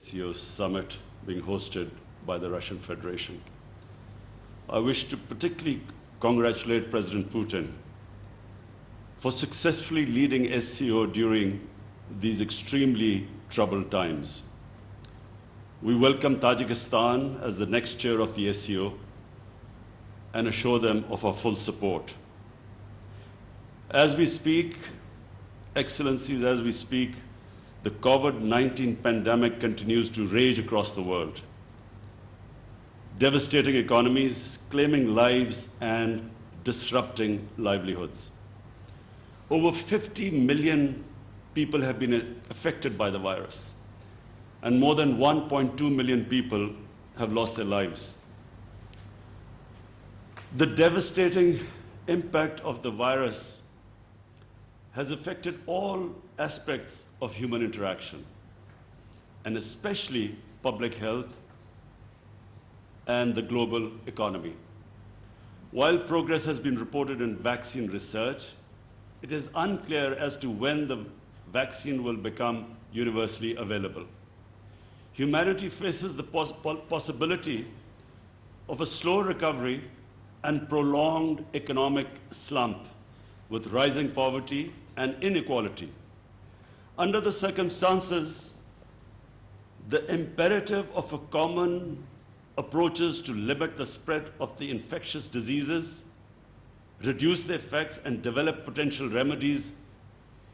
SCO summit being hosted by the Russian Federation. I wish to particularly congratulate President Putin for successfully leading SCO during these extremely troubled times. We welcome Tajikistan as the next chair of the SCO and assure them of our full support. As we speak, Excellencies, as we speak, the COVID-19 pandemic continues to rage across the world, devastating economies, claiming lives, and disrupting livelihoods. Over 50 million people have been affected by the virus, and more than 1.2 million people have lost their lives. The devastating impact of the virus has affected all aspects of human interaction, and especially public health and the global economy. While progress has been reported in vaccine research, it is unclear as to when the vaccine will become universally available. Humanity faces the possibility of a slow recovery and prolonged economic slump with rising poverty and inequality. Under the circumstances, the imperative of a common approaches to limit the spread of the infectious diseases, reduce the effects, and develop potential remedies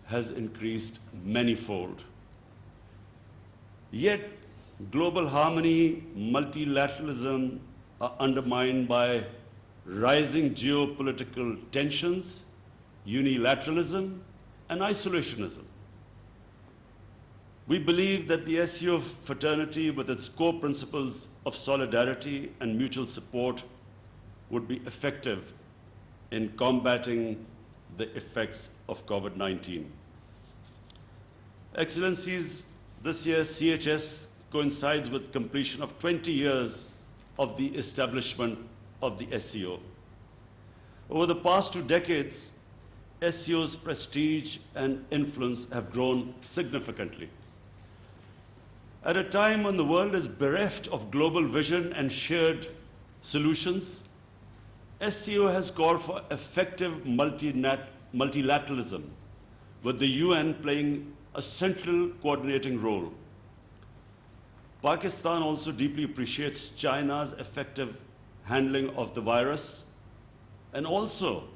has increased manyfold. Yet, global harmony, multilateralism are undermined by rising geopolitical tensions, unilateralism, and isolationism. We believe that the SCO fraternity, with its core principles of solidarity and mutual support, would be effective in combating the effects of COVID-19. Excellencies, this year CHS coincides with completion of 20 years of the establishment of the SCO. Over the past 2 decades, SCO's prestige and influence have grown significantly. At a time when the world is bereft of global vision and shared solutions, SCO has called for effective multilateralism, with the UN playing a central coordinating role. Pakistan also deeply appreciates China's effective handling of the virus, and also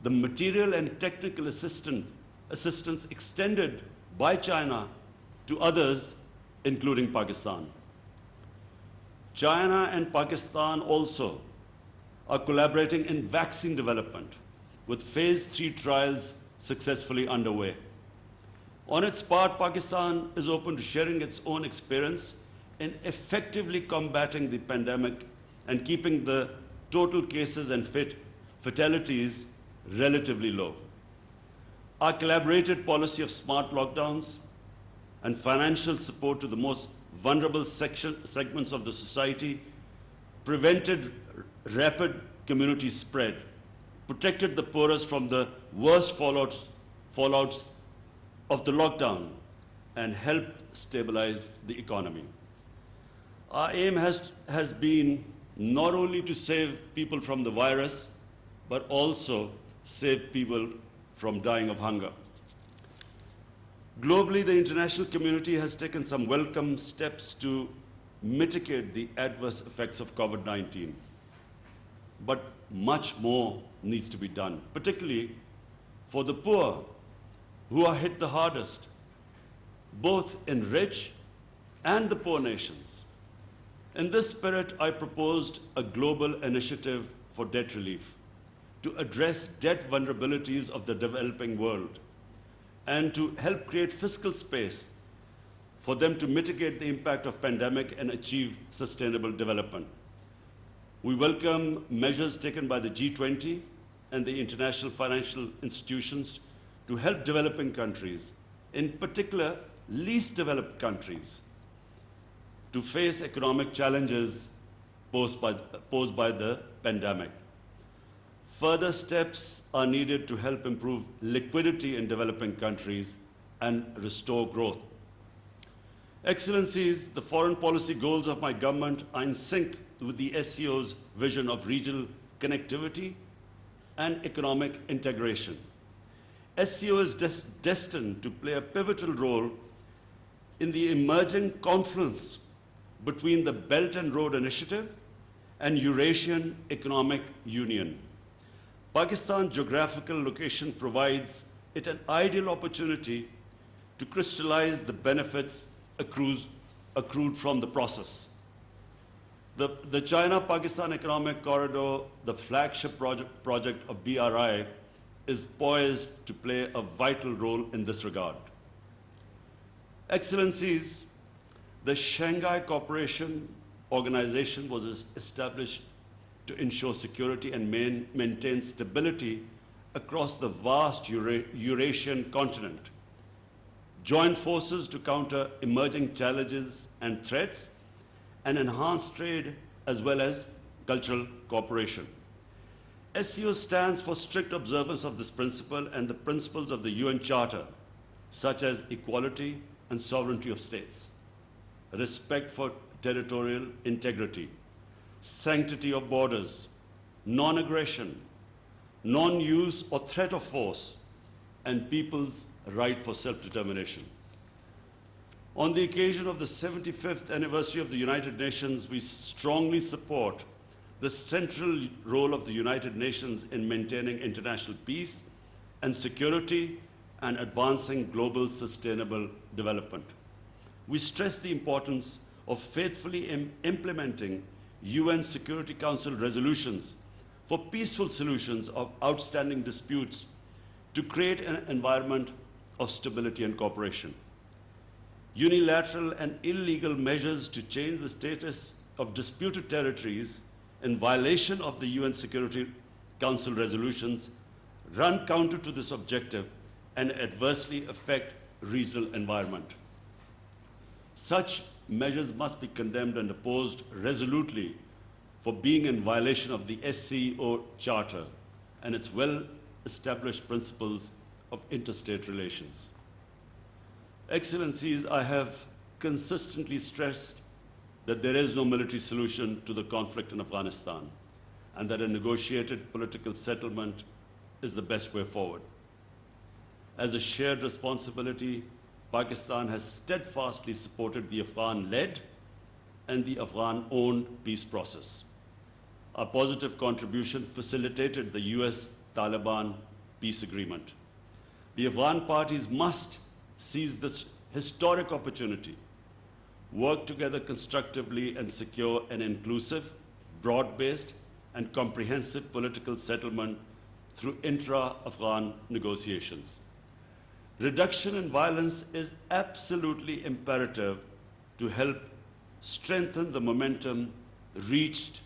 the material and technical assistance extended by China to others, including Pakistan. China and Pakistan also are collaborating in vaccine development, with phase 3 trials successfully underway. On its part, Pakistan is open to sharing its own experience in effectively combating the pandemic and keeping the total cases and fatalities relatively low. Our collaborated policy of smart lockdowns and financial support to the most vulnerable segments of the society prevented rapid community spread, protected the poorest from the worst fallouts of the lockdown, and helped stabilize the economy. Our aim has been not only to save people from the virus, but also save people from dying of hunger. Globally, the international community has taken some welcome steps to mitigate the adverse effects of COVID-19. But much more needs to be done, particularly for the poor, who are hit the hardest, both in rich and the poor nations. In this spirit, I proposed a global initiative for debt relief to address debt vulnerabilities of the developing world and to help create fiscal space for them to mitigate the impact of pandemic and achieve sustainable development. We welcome measures taken by the G20 and the international financial institutions to help developing countries, in particular least developed countries, to face economic challenges posed by the pandemic. Further steps are needed to help improve liquidity in developing countries and restore growth. Excellencies, the foreign policy goals of my government are in sync with the SCO's vision of regional connectivity and economic integration. SCO is destined to play a pivotal role in the emerging confluence between the Belt and Road Initiative and Eurasian Economic Union. Pakistan's geographical location provides it an ideal opportunity to crystallize the benefits accrued from the process. The China-Pakistan Economic Corridor, the flagship project of BRI, is poised to play a vital role in this regard. Excellencies, the Shanghai Cooperation Organization was established to ensure security and maintain stability across the vast Eurasian continent. Join forces to counter emerging challenges and threats, and enhance trade as well as cultural cooperation. SCO stands for strict observance of this principle and the principles of the UN Charter, such as equality and sovereignty of states, respect for territorial integrity, sanctity of borders, non-aggression, non-use or threat of force, and people's right for self-determination. On the occasion of the 75th anniversary of the United Nations, we strongly support the central role of the United Nations in maintaining international peace and security and advancing global sustainable development. We stress the importance of faithfully implementing UN Security Council resolutions for peaceful solutions of outstanding disputes to create an environment of stability and cooperation. Unilateral and illegal measures to change the status of disputed territories in violation of the UN Security Council resolutions run counter to this objective and adversely affect regional environment. Such measures must be condemned and opposed resolutely for being in violation of the SCO Charter and its well-established principles of interstate relations. Excellencies, I have consistently stressed that there is no military solution to the conflict in Afghanistan and that a negotiated political settlement is the best way forward. As a shared responsibility, Pakistan has steadfastly supported the Afghan-led and the Afghan-owned peace process. Our positive contribution facilitated the US-Taliban peace agreement. The Afghan parties must seize this historic opportunity, work together constructively and secure an inclusive, broad-based, and comprehensive political settlement through intra-Afghan negotiations. Reduction in violence is absolutely imperative to help strengthen the momentum reached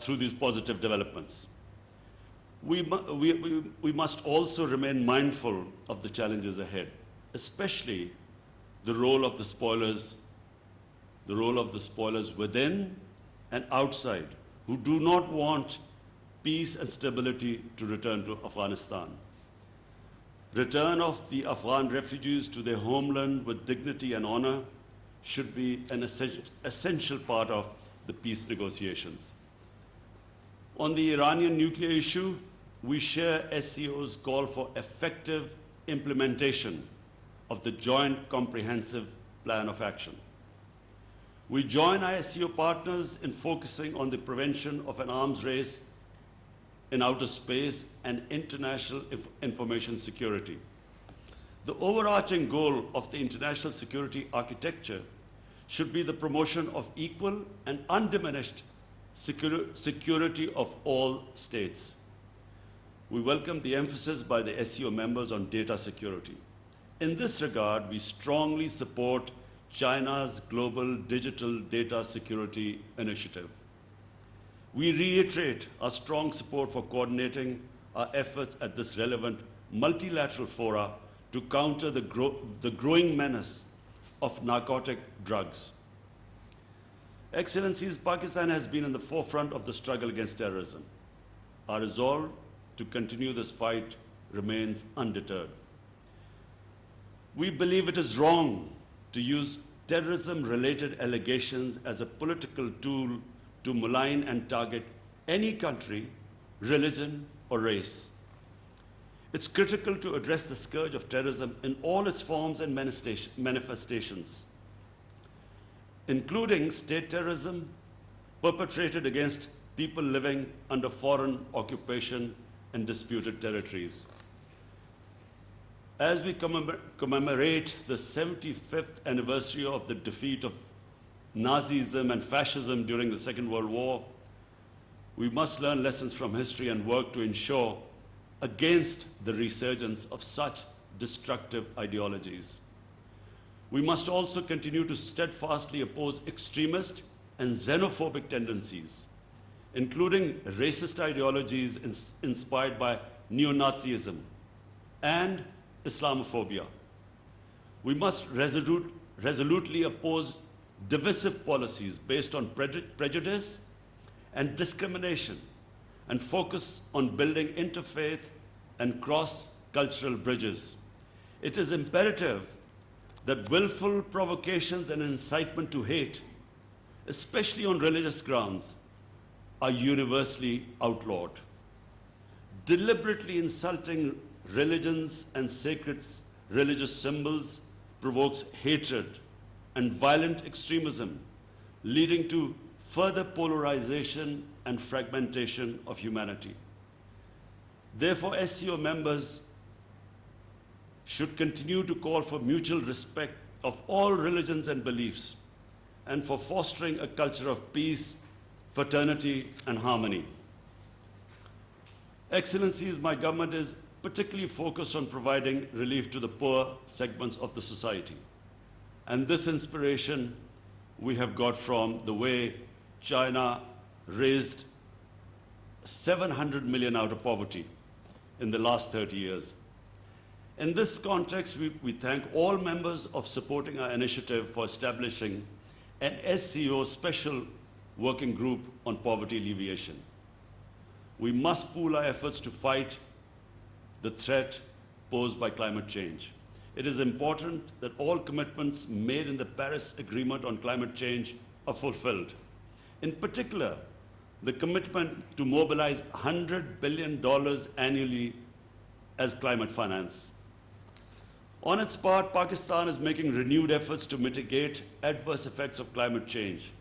through these positive developments. We must also remain mindful of the challenges ahead, especially the role of the spoilers within and outside, who do not want peace and stability to return to Afghanistan. Return of the Afghan refugees to their homeland with dignity and honor should be an essential part of the peace negotiations. On the Iranian nuclear issue, we share SCO's call for effective implementation of the Joint Comprehensive Plan of Action. We join our SCO partners in focusing on the prevention of an arms race in outer space and international information security. The overarching goal of the international security architecture should be the promotion of equal and undiminished security of all states. We welcome the emphasis by the SCO members on data security. In this regard, we strongly support China's Global Digital Data Security Initiative. We reiterate our strong support for coordinating our efforts at this relevant multilateral fora to counter the growing menace of narcotic drugs. Excellencies, Pakistan has been in the forefront of the struggle against terrorism. Our resolve to continue this fight remains undeterred. We believe it is wrong to use terrorism-related allegations as a political tool to malign and target any country, religion, or race. It's critical to address the scourge of terrorism in all its forms and manifestations, including state terrorism perpetrated against people living under foreign occupation and disputed territories. As we commemorate the 75th anniversary of the defeat of Nazism and fascism during the Second World War, we must learn lessons from history and work to ensure against the resurgence of such destructive ideologies. We must also continue to steadfastly oppose extremist and xenophobic tendencies, including racist ideologies inspired by neo-Nazism and Islamophobia. We must resolutely oppose divisive policies based on prejudice and discrimination, and focus on building interfaith and cross-cultural bridges. It is imperative that willful provocations and incitement to hate, especially on religious grounds, are universally outlawed. Deliberately insulting religions and sacred religious symbols provokes hatred and violent extremism, leading to further polarization and fragmentation of humanity. Therefore, SCO members should continue to call for mutual respect of all religions and beliefs, and for fostering a culture of peace, fraternity, and harmony. Excellencies, my government is particularly focused on providing relief to the poor segments of the society. And this inspiration we have got from the way China raised 700 million out of poverty in the last 30 years. In this context, we thank all members of supporting our initiative for establishing an SCO special working group on poverty alleviation. We must pool our efforts to fight the threat posed by climate change. It is important that all commitments made in the Paris Agreement on climate change are fulfilled. In particular, the commitment to mobilize $100 billion annually as climate finance. On its part, Pakistan is making renewed efforts to mitigate adverse effects of climate change.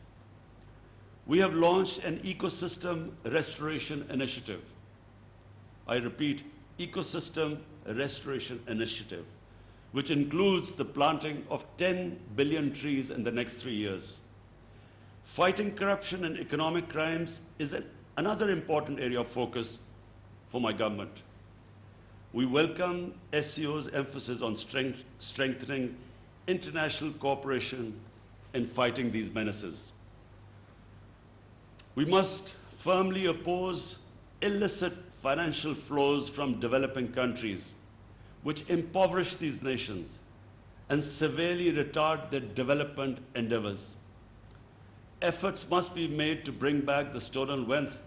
We have launched an ecosystem restoration initiative. I repeat, ecosystem restoration initiative, which includes the planting of 10 billion trees in the next 3 years. Fighting corruption and economic crimes is another important area of focus for my government. We welcome SCO's emphasis on strengthening international cooperation in fighting these menaces. We must firmly oppose illicit financial flows from developing countries, which impoverish these nations and severely retard their development endeavors. Efforts must be made to bring back the stolen wealth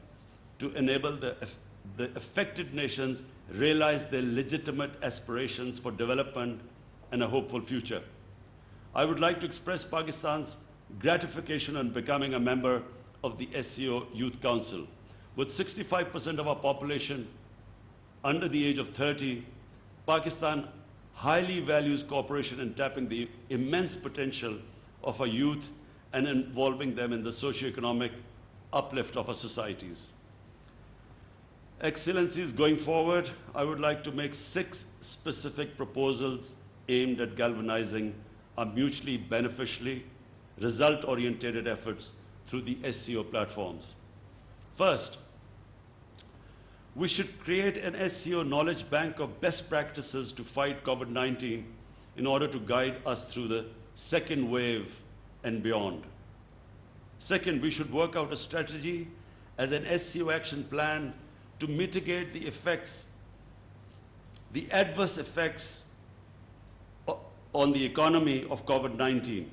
to enable the affected nations realize their legitimate aspirations for development and a hopeful future. I would like to express Pakistan's gratification on becoming a member of the SCO Youth Council. With 65% of our population under the age of 30, Pakistan highly values cooperation in tapping the immense potential of our youth and involving them in the socio-economic uplift of our societies. Excellencies, going forward, I would like to make 6 specific proposals aimed at galvanizing our mutually beneficially, result-oriented efforts through the SCO platforms. First, we should create an SCO knowledge bank of best practices to fight COVID-19 in order to guide us through the second wave and beyond. Second, we should work out a strategy as an SCO action plan to mitigate the effects, the adverse effects on the economy of COVID-19.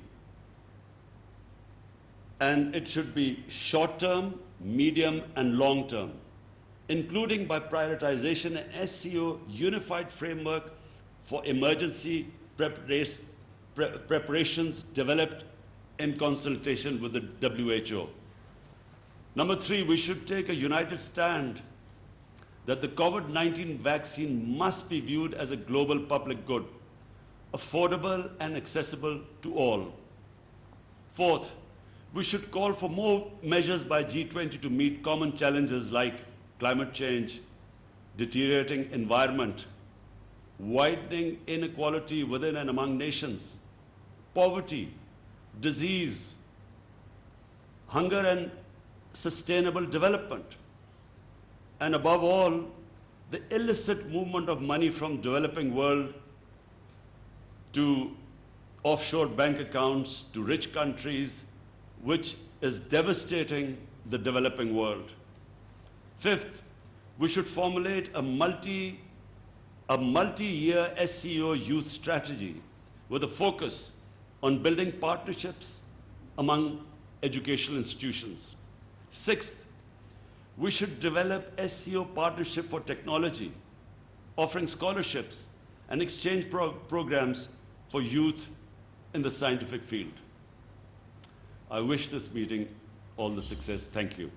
And it should be short-term, medium, and long-term, including by prioritization an SCO unified framework for emergency preparations developed in consultation with the WHO. Number 3, we should take a united stand that the COVID-19 vaccine must be viewed as a global public good, affordable and accessible to all. 4th, we should call for more measures by G20 to meet common challenges like climate change, deteriorating environment, widening inequality within and among nations, poverty, disease, hunger and sustainable development, and above all, the illicit movement of money from developing world to offshore bank accounts to rich countries, which is devastating the developing world. 5th, we should formulate a multi-year SCO youth strategy with a focus on building partnerships among educational institutions. 6th, we should develop SCO partnership for technology, offering scholarships and exchange programs for youth in the scientific field. I wish this meeting all the success. Thank you.